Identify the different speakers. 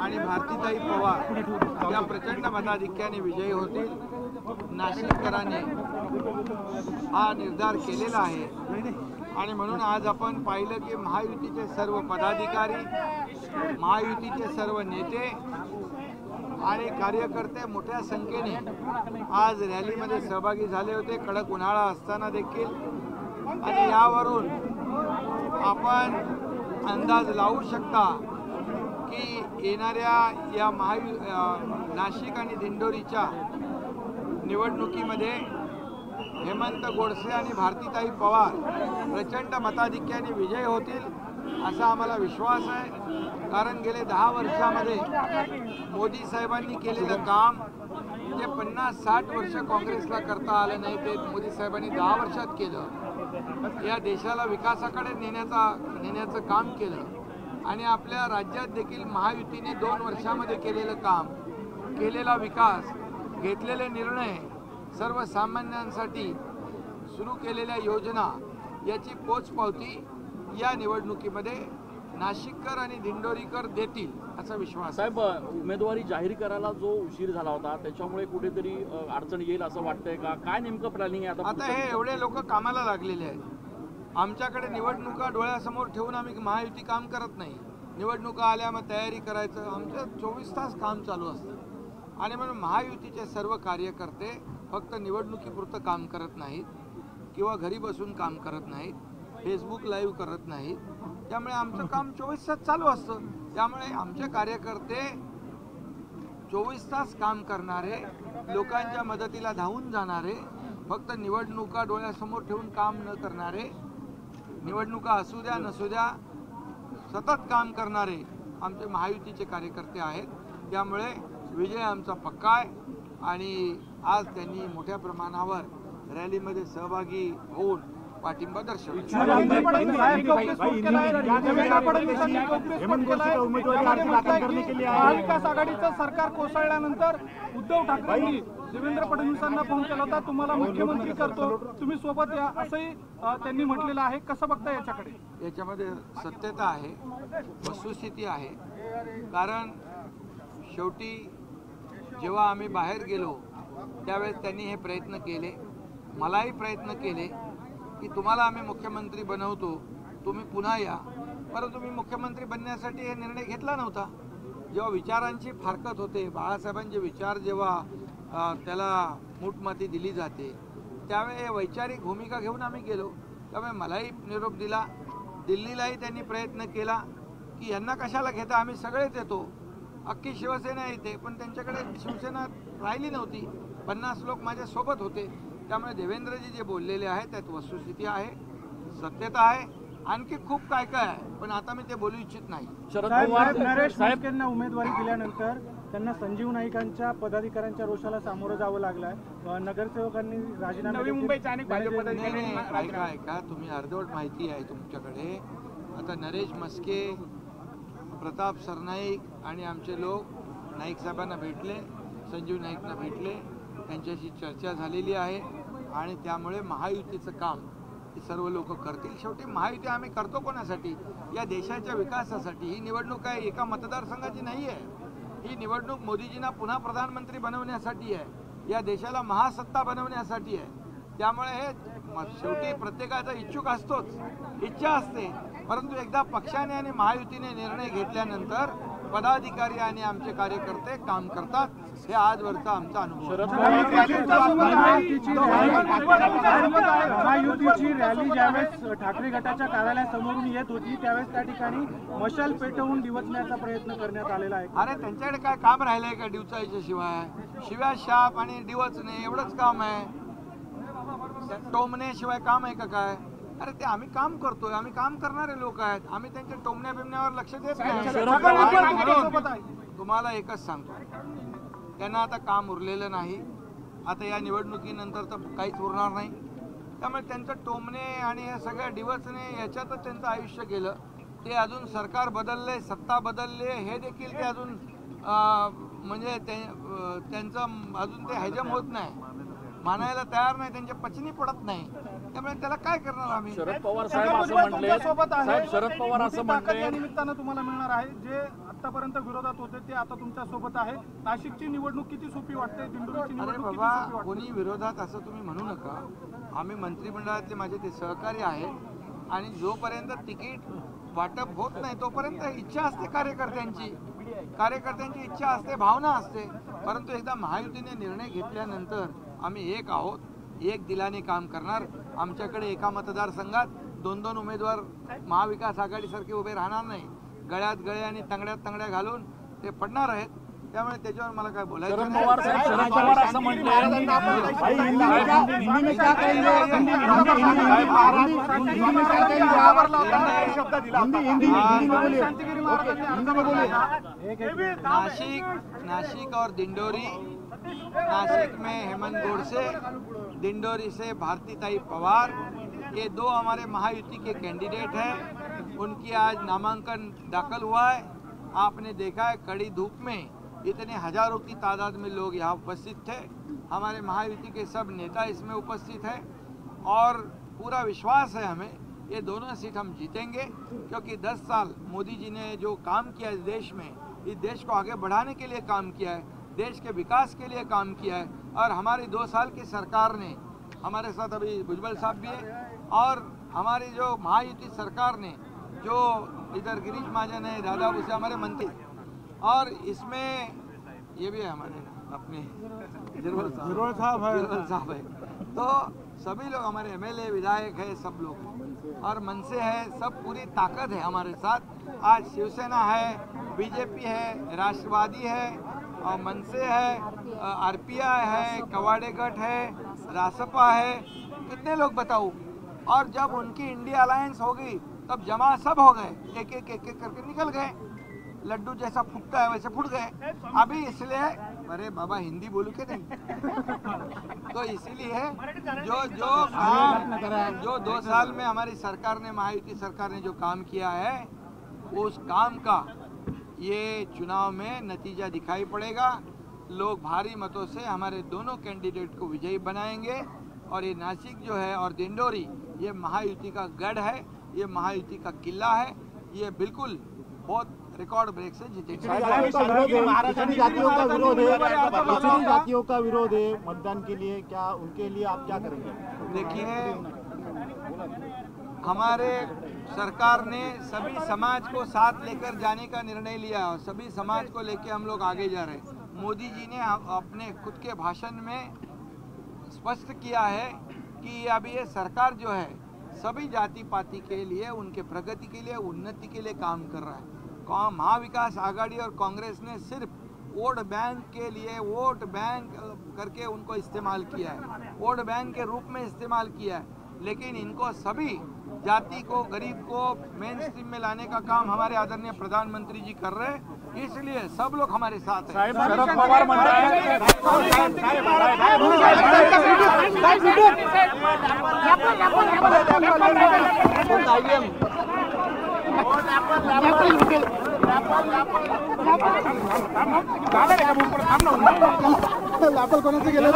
Speaker 1: आणि भारतीताई पवार या प्रचंड मताधिक्याने विजयी होतील, नाशिककरांनी हा निर्धार केलेला आहे। आणि म्हणून आज आपण पाहिलं की महायुतीचे सर्व पदाधिकारी, महायुतीचे सर्व नेते आणि कार्यकर्ते मोठ्या संख्येने आज रॅलीमध्ये सहभागी झाले होते, कडक उन्हाळा असताना देखील। आणि यावरून आपण अंदाज लावू शकता की येणाऱ्या या नाशिक आणि दिंडोरीच्या निवडणुकीमध्ये हेमंत गोडसे आणि भारतीताई पवार प्रचंड मताधिक्याने विजय होतील असा आम्हाला विश्वास आहे। कारण गेले 10 वर्षामध्ये मोदी साहेबांनी केलेलं काम जे 50-60 वर्ष काँग्रेसला करता आलं नाही ते मोदी साहेबांनी 10 वर्षात केलं। या देशाला विकासाकडे नेण्याचं काम केलं आणि आपल्या राज्यात देखील महायुतीने 2 वर्षामध्ये केलेलं काम, केलेला विकास, घेतलेले निर्णय, सर्वसामान्यांसाठी सुरू केलेल्या योजना याची पोचपावती या निवडणुकीमध्ये नाशिककर आणि दिंडोरीकर देतील असा विश्वास।
Speaker 2: साहेब, उमेदवारी जाहीर करायला जो उशीर झाला होता त्याच्यामुळे कुठेतरी अडचण येईल असं वाटतंय का? काय नेमकं प्लॅनिंग आहे
Speaker 1: आता हे एवढे लोक कामाला लागलेले आहेत। आमच्याकडे निवडणुका डोळ्यासमोर ठेवून आम्ही महायुती काम करत नाही। निवडणुका आल्या मग तयारी करायचं, आमचं 24 तास काम चालू असतं। आणि म्हणून महायुतीचे सर्व कार्यकर्ते फक्त निवडणुकीपुरतं काम करत नाहीत किंवा घरी बसून काम करत नाहीत, फेसबुक लाईव्ह करत नाहीत। त्यामुळे आमचं काम 24 तास चालू असतं। त्यामुळे आमचे कार्यकर्ते 24 तास काम करणारे, लोकांच्या मदतीला धावून जाणारे, फक्त निवडणुका डोळ्यासमोर ठेवून काम न करणारे, निवडणुका असू द्या नसू द्या सतत काम करणारे आमचे महायुतीचे कार्यकर्ते आहेत। त्यामुळे विजय आमचा पक्का आहे आणि आज त्यांनी मोठ्या प्रमाणावर रॅलीमध्ये सहभागी होऊन पाठिंबा दर्शवला।
Speaker 3: महाविकास आघाडीचं सरकार कोसळल्यानंतर उद्धव ठाकरेंनी देवेंद्र फडणवीसांना फोन केला होता, तुम्हाला मुख्यमंत्री करतो, तुम्ही सोबत या, असंही त्यांनी म्हटलेलं आहे। कसं बघता याच्याकडे?
Speaker 1: याच्यामध्ये सत्यता आहे, वस्तुस्थिती आहे। कारण शेवटी जेव्हा आम्ही बाहेर गेलो त्यावेळेस त्यांनी हे प्रयत्न केले, मलाही प्रयत्न केले की तुम्हाला आम्ही मुख्यमंत्री बनवतो, तुम्ही पुन्हा या। परंतु मी मुख्यमंत्री बनण्यासाठी हे निर्णय घेतला नव्हता। जेव्हा विचारांची फारकत होते, बाळासाहेबांचे विचार जेव्हा त्याला मूठमाती दिली जाते त्यावेळी वैचारिक भूमिका घेऊन आम्ही गेलो। त्यामुळे मलाही निरोप दिला, दिल्लीलाही त्यांनी प्रयत्न केला की यांना कशाला घेता, आम्ही सगळेच येतो, अख्खी शिवसेना येते। पण त्यांच्याकडे शिवसेना राहिली नव्हती, 50 लोक माझ्यासोबत होते। त्यामुळे देवेंद्रजी जे बोललेले आहेत त्यात वस्तुस्थिती आहे, सत्यता आहे, आणखी खूप काय काय आहे, पण आता मी ते बोलू इच्छित नाही।
Speaker 3: शरद पवार नरेश मस्केंना उमेदवारी दिल्यानंतर त्यांना संजीव नाईकांच्या पदाधिकाऱ्यांच्या रोषाला सामोरं जावं लागलंय। नगरसेवकांनी राजीनामा
Speaker 1: नवी मुंबईच्या अनेक भाजप पदाधिकारी ऐका, तुम्ही अर्धवट माहिती आहे तुमच्याकडे। आता नरेश मस्के, प्रताप सरनाईक आणि आमचे लोक नाईक साहेबांना भेटले, संजीव नाईकना भेटले, त्यांच्याशी चर्चा झालेली आहे आणि त्यामुळे महायुतीचं काम हे सर्व लोक करतील। शेवटी महायुती आम्ही करतो कोणासाठी? या देशाच्या विकासासाठी। ही निवडणूक काय एका मतदारसंघाची नाही आहे, ही निवडणूक मोदीजींना पुन्हा प्रधानमंत्री बनवण्यासाठी आहे, या देशाला महासत्ता बनवण्यासाठी आहे। त्यामुळे हे शेवटी प्रत्येकाचा इच्छुक असतोच, इच्छा असते, परंतु एकदा पक्षाने आणि महायुतीने निर्णय घेतल्यानंतर पदाधिकारी आणि आमचे कार्यकर्ते काम करतात, हे आजवरचा आमचा अनुभव।
Speaker 3: महायुतीची रॅली ज्यावेळेस ठाकरे गटाच्या कार्यालयासमोरून येत होती त्यावेळेस त्या ठिकाणी मशाल पेटवून डिवचण्याचा प्रयत्न करण्यात आलेला आहे।
Speaker 1: अरे त्यांच्याकडे काय काम राहिलंय का डिवचायच्या शिवाय? शिव्या शाप आणि डिवचणे एवढंच काम आहे, टोमण्याशिवाय काम आहे का काय? अरे ते आम्ही काम करतोय, आम्ही काम करणारे लोक आहेत, आम्ही त्यांच्या टोमण्या बिमण्यावर लक्ष देत नाही। तुम्हाला एकच सांगतो, त्यांना आता काम उरलेलं नाही, आता या निवडणुकीनंतर तर काहीच उरणार नाही। त्यामुळे त्यांचं टोमणे आणि हे सगळ्या डिवचणे याच्यातच त्यांचं आयुष्य गेलं। ते अजून सरकार बदलले, सत्ता बदलले, हे देखील ते अजून म्हणजे त्यांचं अजून ते हजम होत नाही, मानायला तयार नाही, त्यांच्या पचनी पडत नाही। त्यामुळे त्याला काय करणार आम्ही?
Speaker 2: शरद पवार साहेब असं म्हटले, साहेब शरद पवार असं म्हटले
Speaker 3: निमित्तानं तुम्हाला मिळणार आहे जे आतापर्यंत विरोधात होते ते आता तुमच्या सोबत आहे. नाशिकची निवडणूक किती सोपी वाटते? दिंडोरीची
Speaker 1: अरे
Speaker 3: निवडणूक किती
Speaker 1: बाबा,
Speaker 3: सोपी वाटते?
Speaker 1: कोणी विरोधात असं तुम्ही म्हणू नका. आम्ही मंत्रिमंडळातले माझे ते सहकारी आहेत आणि जोपर्यंत तिकीट वाटप होत नाही तोपर्यंत इच्छा असते कार्यकर्त्यांची इच्छा असते, भावना असते. परंतु एकदा महायुतीने निर्णय घेतल्यानंतर आम्ही एक आहोत, एक दिलाने काम करणार. आमच्याकडे एका मतदारसंघात 2-2 उमेदवार महाविकास आघाडीसारखे उभे राहणार नाही. गळ्यात गळे आणि तंगड्यात तंगड्या घालून ते पडणार आहेत. त्यामुळे त्याच्यावर मला काय बोलायचं
Speaker 2: शरद पवार साहेब असं म्हणले
Speaker 1: नासिक और दिंडोरी, नासिक में हेमंत गोडसे, दिंडोरी से भारतीताई पवार, ये 2 हमारे महायुति के कैंडिडेट हैं. उनकी आज नामांकन दाखिल हुआ है. आपने देखा है कड़ी धूप में इतने हजारों की तादाद में लोग यहाँ उपस्थित थे. हमारे महायुति के सब नेता इसमें उपस्थित हैं और पूरा विश्वास है हमें ये दोनों सीट हम जीतेंगे, क्योंकि 10 साल मोदी जी ने जो काम किया इस देश में, इस देश को आगे बढ़ाने के लिए काम किया है, देश के विकास के लिए काम किया है. और हमारी 2 साल की सरकार ने, हमारे साथ अभी भुजबल साहब भी है, और हमारी जो महायुति सरकार ने जो इधर गिरीश महाजन है, दादा भूसे हमारे मंत्री, और इसमें ये भी है हमारे अपने जिरवल साहब है. तो सभी लोग हमारे एमएलए विधायक है, सब लोग, और मन से है, सब पूरी ताकत है हमारे साथ. आज शिवसेना है, बीजेपी है, राष्ट्रवादी है, और मनसे है, आरपीआई है, कवाड़े गठ है, रासपा है, कितने लोग बताऊं. और जब उनकी इंडिया अलायंस होगी तब जमा सब हो गए, एक एक करके निकल गए. लड्डू जैसा फूटता है वैसे फूट गए. अभी इसलिए, अरे बाबा हिंदी बोलूं के नहीं, तो इसीलिए जो 2 साल में हमारी सरकार ने, महायुति सरकार ने जो काम किया है, उस काम का ये चुनाव में नतीजा दिखाई पड़ेगा. लोग भारी मतों से हमारे दोनों कैंडिडेट को विजयी बनाएंगे. और ये नासिक जो है और दिंडोरी, ये महायुति का गढ़ है, ये महायुति का किला है. ये बिल्कुल बहुत रिकॉर्ड ब्रेक से जीतेंगे.
Speaker 4: जातियों का विरोध है मतदान के लिए, क्या उनके लिए आप क्या करेंगे?
Speaker 1: देखिए, हमारे सरकार ने सभी समाज को साथ लेकर जाने का निर्णय लिया और सभी समाज को लेकर हम लोग आगे जा रहे हैं. मोदी जी ने अपने खुद के भाषण में स्पष्ट किया है कि अभी ये सरकार जो है सभी जाति पाति के लिए, उनके प्रगति के लिए, उन्नति के लिए काम कर रहा है. महाविकास आघाड़ी और कांग्रेस ने सिर्फ वोट बैंक के लिए, वोट बैंक करके उनको इस्तेमाल किया है, वोट बैंक के रूप में इस्तेमाल किया है. लेकिन इनको सभी जाति को, गरीब को मेन स्ट्रीम में लाने का काम हमारे आदरणीय प्रधानमंत्री जी कर रहे हैं. इसलिए सब लोग हमारे साथ हैं.
Speaker 2: शरद पवार
Speaker 4: कोणाचे गेले